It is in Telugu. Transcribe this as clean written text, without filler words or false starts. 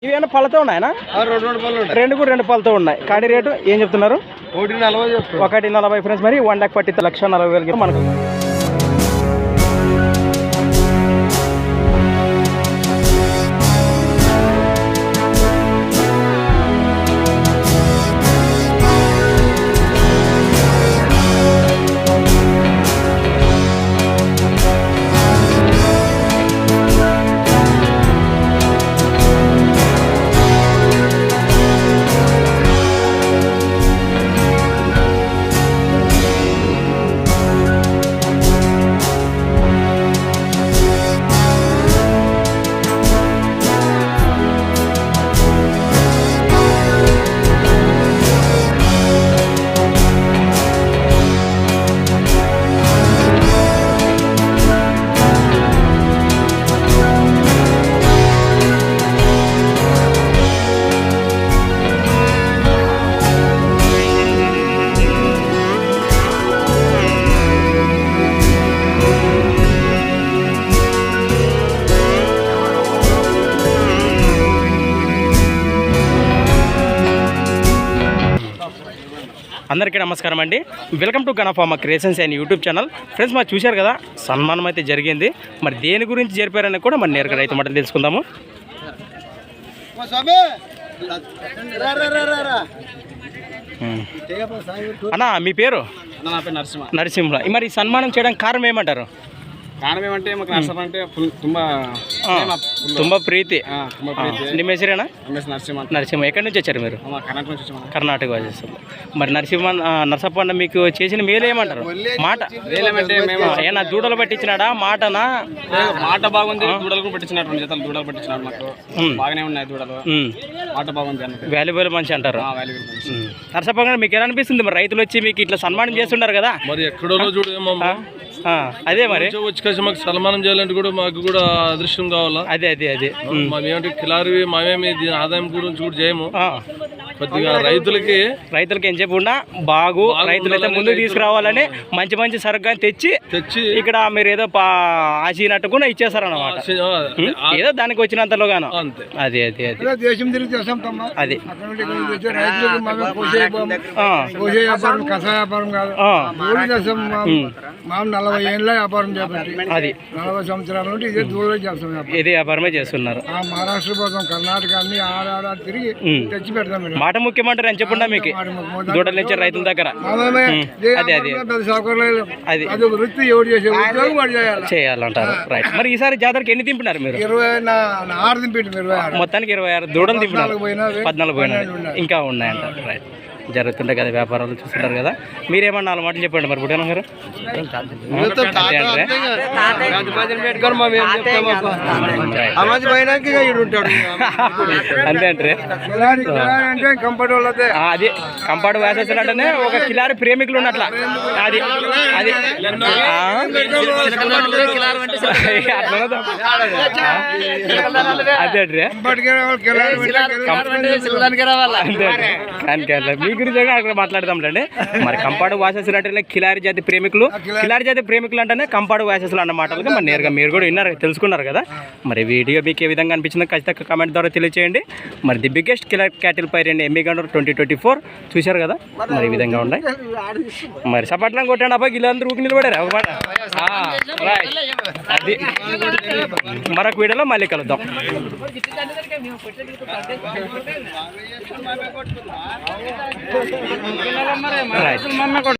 ఇవేనా పళ్ళతో ఉన్నాయనా? రెండు కూడా రెండు పళ్ళతో ఉన్నాయి. కాడి రేటు ఏం చెప్తున్నారు? 1,40 ఫ్రెండ్స్. మరి 1,40,40,000 మనకు. అందరికీ నమస్కారం అండి. వెల్కమ్ టు గణఫార్మా creations and YouTube channel. Friends మరి చూశారు కదా, సన్మానం అయితే జరిగింది. మరి దేని గురించి జరిపారని కూడా మరి నేరుగా రైతు మాటలు తెలుసుకుందాము. అన్నా మీ పేరు? నరసింహ. మరి ఈ సన్మానం చేయడానికి కారణం ఏమంటారు? కారణం ఏమంటే మాకు నర్సమ్మ అంటే ತುಂಬ ప్రీతి. ನಿಮ್ಮ ಹೆಸರೇನಾ? నరసింహ. ఎక్కడి నుంచి వచ్చారు మీరు? కర్ణాటక వచ్చేసారు. మరి నరసప్ప అన్న మీకు చేసిన మేలు ఏమంటారు? మాట ఏమన్నా దూడలు పట్టించినాడా? మాటనా? మాట బాగుంది. దూడలు పట్టించినాడు, 2 జతలు దూడలు పట్టించినాడు. మాకు బాగానే ఉన్నాయి దూడలు. మాట బాగుంది. వాల్యుబుల్ మనిషి అంటారు. నరసప్ప గారు మీకు ఎలా అనిపిస్తుంది? మరి రైతులు వచ్చి మీకు ఇట్లా సన్మానం చేస్తున్నారు కదా, మరి ఎక్కడో చూడేమో అదే మరి వచ్చి మాకు సన్మానం చేయాలంటే కూడా మాకు కూడా అదృష్టం కావాలా. అదే అదే అదే మేమేంటి కిలారి మేమేమి దీని ఆదాయం గురించి కూడా చేయము. కొద్దిగా రైతులకి ఏం చెప్పకుండా బాగు రైతులైతే ముందుకు తీసుకురావాలని మంచి మంచి సరుకు తెచ్చి ఇక్కడ మీరు ఏదో ఆశినట్టు కూడా ఇచ్చేస్తారన్నమాట. ఏదో దానికి వచ్చినంతలో గాను. అదే అదే అదే దేశం తిరిగి అది కషాయ వ్యాపారం కాదు, 40 ఏళ్ళ వ్యాపారం చేపట్టి అది 40 సంవత్సరాల నుండి ఇదే దూరం చేస్తాం. ఇదే వ్యాపారమే చేస్తున్నారు. మహారాష్ట్ర కోసం కర్ణాటక అన్ని ఆడ తిరిగి తెచ్చి పెడతాం. మాట ముఖ్యమంటారు అని చెప్పండా మీకు దూడలు నుంచి రైతుల దగ్గర. అదే అదే అది వృత్తి ఎవరు చేసే ఉద్యోగం వాడు చేయాలంటారు. రైట్. మరి ఈసారి జాతరకి ఎన్ని దింపినారు మీరు? 26 దింపిండు. మొత్తానికి 26 దూడలు దింపినారు. 14 పోయినారు, ఇంకా ఉన్నాయంటారు. రైట్. జరుగుతుంటాయి కదా వ్యాపారాలు, చూస్తుంటారు కదా. మీరేమన్నా 4 మాటలు చెప్పండి మరి బుడ్డన్న గారు. అంతే అంటే అది కంపాడు వేసేసారు అంటేనే ఒక కిలారి ప్రేమికులు ఉన్నట్ల. అది అది అదే అంతే మీ గురించి అక్కడ మాట్లాడదాంలేండి. మరి కంపాడు వాసెస్లు అంటే కిలారి జాతి ప్రేమికులు అంటేనే కంపాడు వాసెస్లు అన్న మాటలుగా మరి నేరుగా మీరు కూడా విన్నారు, తెలుసుకున్నారు కదా. మరి వీడియో మీకు ఏ విధంగా అనిపించిందో ఖచ్చితంగా కామెంట్ ద్వారా తెలియజేయండి. మరి ది బిగ్గెస్ట్ కిలర్ క్యాటిల్ పైర్ అండి ఎమ్మి గండూరు 2024 చూశారు కదా. మరి ఈ విధంగా ఉన్నాయి. మరి సపట్లం కొట్టాడు అబ్బాయి వీళ్ళందరూ ఊకి నిలబడారు. అది మరొక వీడియోలో మళ్ళీ కలుద్దాం. రైట్.